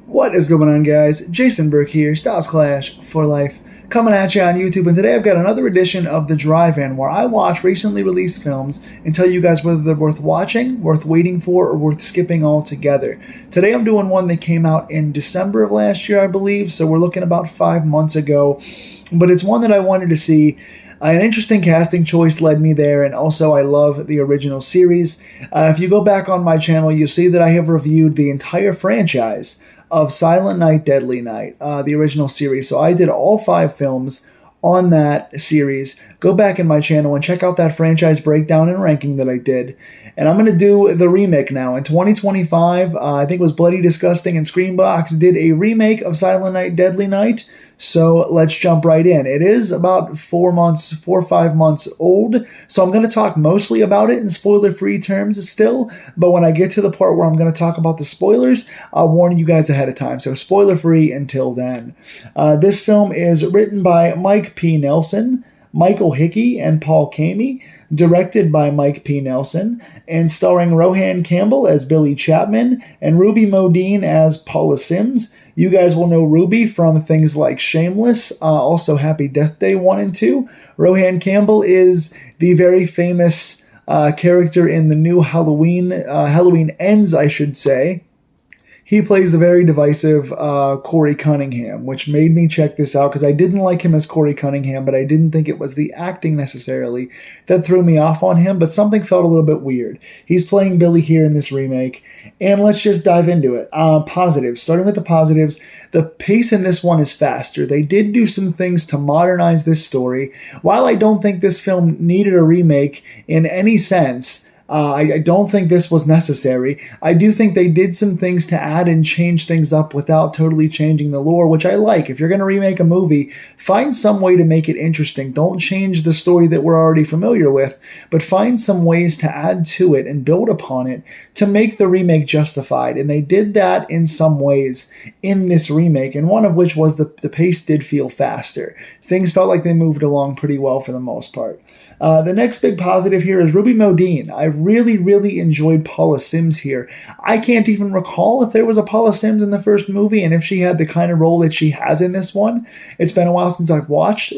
What is going on, guys? Jason Burke here, Styles Clash for Life, coming at you on YouTube, and today I've got another edition of The Drive-In, where I watch recently released films and tell you guys whether they're worth watching, worth waiting for, or worth skipping altogether. Today I'm doing one that came out in December of last year, I believe, so we're looking about 5 months ago, but it's one that I wanted to see. An interesting casting choice led me there, and also I love the original series. If you go back on my channel, you'll see that I have reviewed the entire franchise of Silent Night, Deadly Night, the original series. So I did all 5 films on that series. Go back in my channel and check out that franchise breakdown and ranking that I did. And I'm going to do the remake now. In 2025, I think it was Bloody Disgusting and Screambox did a remake of Silent Night, Deadly Night. So let's jump right in. It is about 4 or 5 months old, so I'm going to talk mostly about it in spoiler-free terms still, but when I get to the part where I'm going to talk about the spoilers, I'll warn you guys ahead of time, so spoiler-free until then. This film is written by Mike P. Nelson, Michael Hickey, and Paul Kamey, directed by Mike P. Nelson, and starring Rohan Campbell as Billy Chapman and Ruby Modine as Paula Sims. You guys will know Ruby from things like Shameless, also Happy Death Day 1 and 2. Rohan Campbell is the very famous character in the new Halloween Ends, I should say. He plays the very divisive Corey Cunningham, which made me check this out because I didn't like him as Corey Cunningham, but I didn't think it was the acting necessarily that threw me off on him, but something felt a little bit weird. He's playing Billy here in this remake, and let's just dive into it. Positives. Starting with the positives, the pace in this one is faster. They did do some things to modernize this story. While I don't think this film needed a remake in any sense, I don't think this was necessary. I do think they did some things to add and change things up without totally changing the lore, which I like. If you're going to remake a movie, find some way to make it interesting. Don't change the story that we're already familiar with, but find some ways to add to it and build upon it to make the remake justified. And they did that in some ways in this remake, and one of which was the pace did feel faster. Things felt like they moved along pretty well for the most part. The next big positive here is Ruby Modine. I really enjoyed Paula Sims here. I can't even recall if there was a Paula Sims in the first movie and if she had the kind of role that she has in this one. It's been a while since I've watched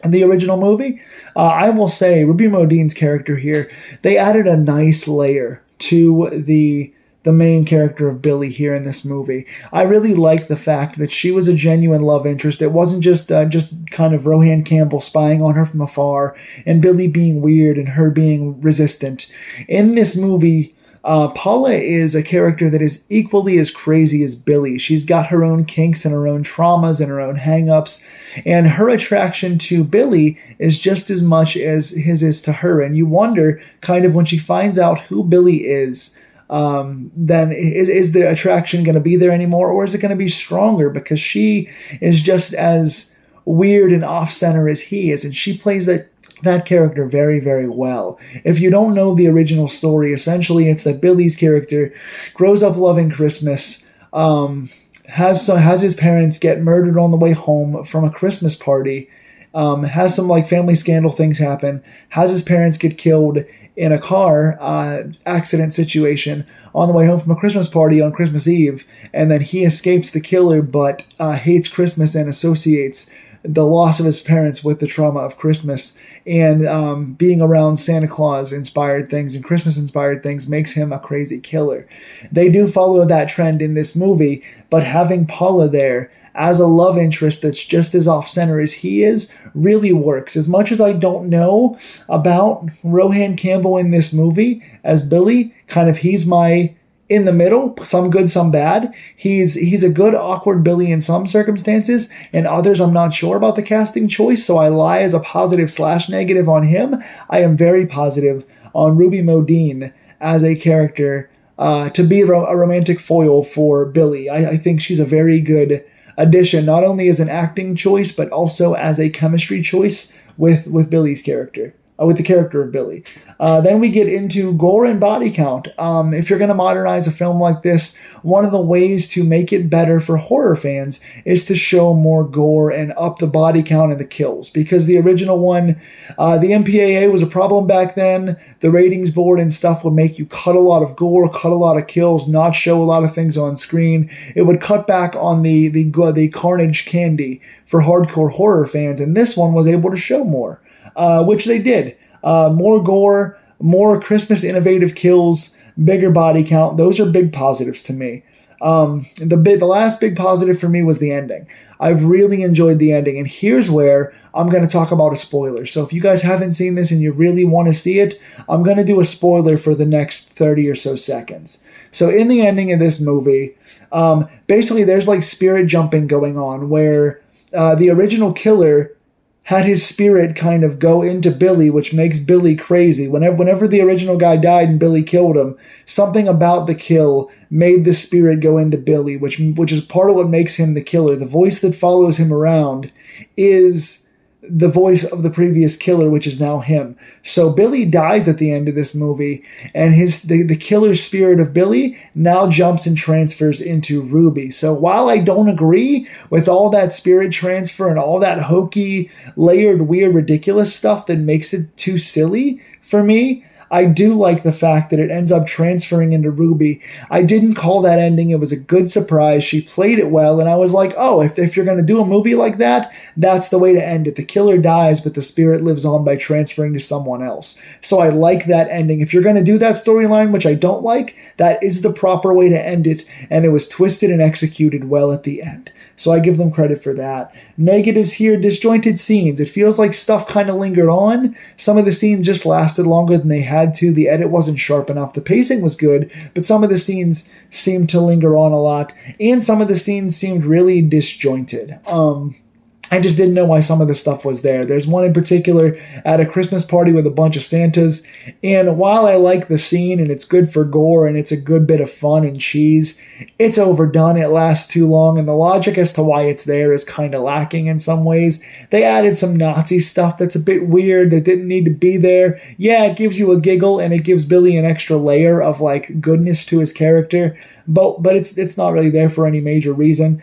the original movie. I will say Ruby Modine's character here, they added a nice layer to the main character of Billy here in this movie. I really like the fact that she was a genuine love interest. It wasn't just kind of Rohan Campbell spying on her from afar and Billy being weird and her being resistant. In this movie, Paula is a character that is equally as crazy as Billy. She's got her own kinks and her own traumas and her own hang-ups, and her attraction to Billy is just as much as his is to her. And you wonder, kind of when she finds out who Billy is, then is the attraction going to be there anymore, or is it going to be stronger because she is just as weird and off-center as he is, and she plays that character very well. If you don't know the original story, essentially it's that Billy's character grows up loving Christmas, has his parents get murdered on the way home from a Christmas party, has some like family scandal things happen, has his parents get killed in a car accident situation on the way home from a Christmas party on Christmas Eve, and then he escapes the killer but hates Christmas and associates the loss of his parents with the trauma of Christmas, and being around Santa Claus inspired things and Christmas inspired things makes him a crazy killer. They do follow that trend in this movie, but having Paula there as a love interest that's just as off-center as he is really works. As much as I don't know about Rohan Campbell in this movie as Billy, kind of he's my in the middle, some good, some bad. He's a good, awkward Billy in some circumstances, and others I'm not sure about the casting choice, so I lie as a positive/negative on him. I am very positive on Ruby Modine as a character to be a romantic foil for Billy. I think she's a very good addition, not only as an acting choice, but also as a chemistry choice with Billy's character. with the character of Billy. Then we get into gore and body count. If you're going to modernize a film like this, one of the ways to make it better for horror fans is to show more gore and up the body count and the kills. Because the original one, the MPAA was a problem back then. The ratings board and stuff would make you cut a lot of gore, cut a lot of kills, not show a lot of things on screen. It would cut back on the carnage candy for hardcore horror fans, and this one was able to show more. Which they did. More gore, more Christmas innovative kills, bigger body count. Those are big positives to me. The last big positive for me was the ending. I've really enjoyed the ending, and here's where I'm going to talk about a spoiler. So if you guys haven't seen this and you really want to see it, I'm going to do a spoiler for the next 30 or so seconds. So in the ending of this movie, basically there's like spirit jumping going on where the original killer had his spirit kind of go into Billy, which makes Billy crazy. Whenever the original guy died and Billy killed him, something about the kill made the spirit go into Billy, which is part of what makes him the killer. The voice that follows him around is the voice of the previous killer, which is now him. So Billy dies at the end of this movie, and the killer spirit of Billy now jumps and transfers into Ruby. So while I don't agree with all that spirit transfer and all that hokey, layered, weird, ridiculous stuff that makes it too silly for me, I do like the fact that it ends up transferring into Ruby. I didn't call that ending. It was a good surprise. She played it well, and I was like, oh, if you're going to do a movie like that, that's the way to end it. The killer dies, but the spirit lives on by transferring to someone else. So I like that ending. If you're going to do that storyline, which I don't like, that is the proper way to end it, and it was twisted and executed well at the end. So I give them credit for that. Negatives here, disjointed scenes. It feels like stuff kind of lingered on. Some of the scenes just lasted longer than they had to. The edit wasn't sharp enough. The pacing was good, but some of the scenes seemed to linger on a lot, and some of the scenes seemed really disjointed. I just didn't know why some of the stuff was there. There's one in particular at a Christmas party with a bunch of Santas, and while I like the scene and it's good for gore and it's a good bit of fun and cheese, it's overdone, it lasts too long, and the logic as to why it's there is kind of lacking in some ways. They added some Nazi stuff that's a bit weird that didn't need to be there. Yeah, it gives you a giggle and it gives Billy an extra layer of like goodness to his character, but it's not really there for any major reason.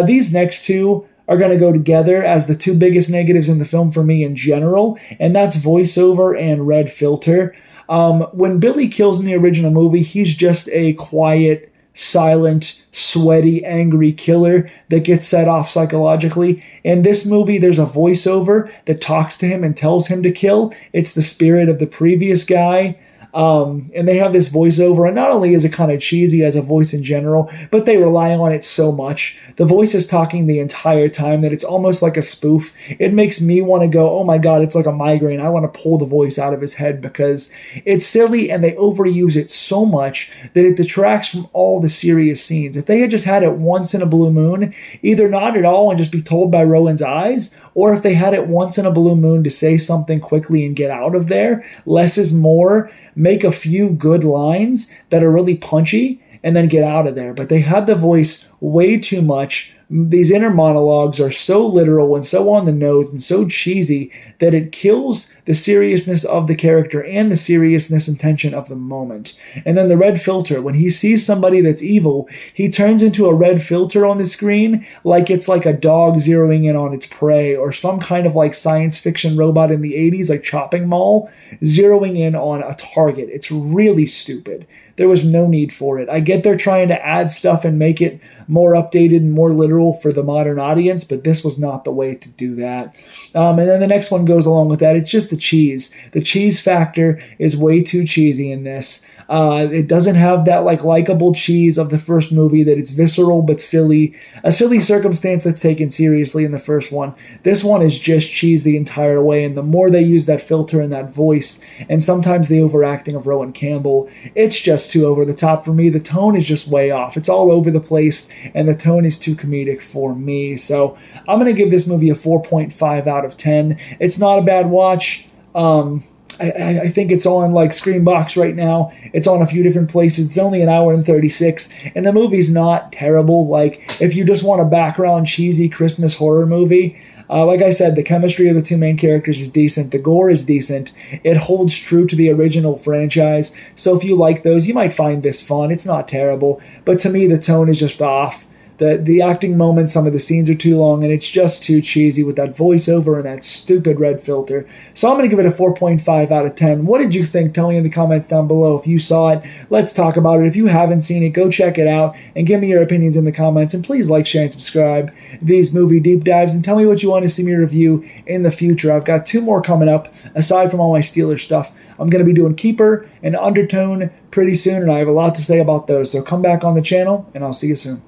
These next two are going to go together as the two biggest negatives in the film for me in general, and that's voiceover and red filter. When Billy kills in the original movie, he's just a quiet, silent, sweaty, angry killer that gets set off psychologically. In this movie, there's a voiceover that talks to him and tells him to kill. It's the spirit of the previous guy. And they have this voiceover, and not only is it kind of cheesy as a voice in general, but they rely on it so much. The voice is talking the entire time that it's almost like a spoof. It makes me want to go, oh my god, it's like a migraine. I want to pull the voice out of his head because it's silly and they overuse it so much that it detracts from all the serious scenes. If they had just had it once in a blue moon, either not at all and just be told by Rowan's eyes, or if they had it once in a blue moon to say something quickly and get out of there, less is more. Make a few good lines that are really punchy and then get out of there. But they had the voice way too much. These inner monologues are so literal and so on the nose and so cheesy that it kills the seriousness of the character and the seriousness and tension of the moment. And then the red filter, when he sees somebody that's evil, he turns into a red filter on the screen like it's like a dog zeroing in on its prey, or some kind of like science fiction robot in the 80s, like Chopping Mall, zeroing in on a target. It's really stupid. There was no need for it. I get they're trying to add stuff and make it more updated and more literal for the modern audience, but this was not the way to do that. And then the next one goes along with that. It's just the cheese. The cheese factor is way too cheesy in this. It doesn't have that like likable cheese of the first movie, that it's visceral but silly. A silly circumstance that's taken seriously in the first one. This one is just cheese the entire way, and the more they use that filter and that voice, and sometimes the overacting of Rowan Campbell, it's just too over the top for me. The tone is just way off. It's all over the place, and the tone is too comedic for me. So I'm going to give this movie a 4.5 out of 10. It's not a bad watch. I think it's on like Screenbox right now. It's on a few different places. It's only an hour and 36, and the movie's not terrible. Like, if you just want a background cheesy Christmas horror movie, like I said, the chemistry of the two main characters is decent. The gore is decent. It holds true to the original franchise. So if you like those, you might find this fun. It's not terrible, but to me, the tone is just off. The acting moments, some of the scenes are too long, and it's just too cheesy with that voiceover and that stupid red filter. So I'm going to give it a 4.5 out of 10. What did you think? Tell me in the comments down below. If you saw it, let's talk about it. If you haven't seen it, go check it out and give me your opinions in the comments. And please like, share, and subscribe these movie deep dives, and tell me what you want to see me review in the future. I've got 2 more coming up, aside from all my Steelers stuff. I'm going to be doing Keeper and Undertone pretty soon, and I have a lot to say about those. So come back on the channel, and I'll see you soon.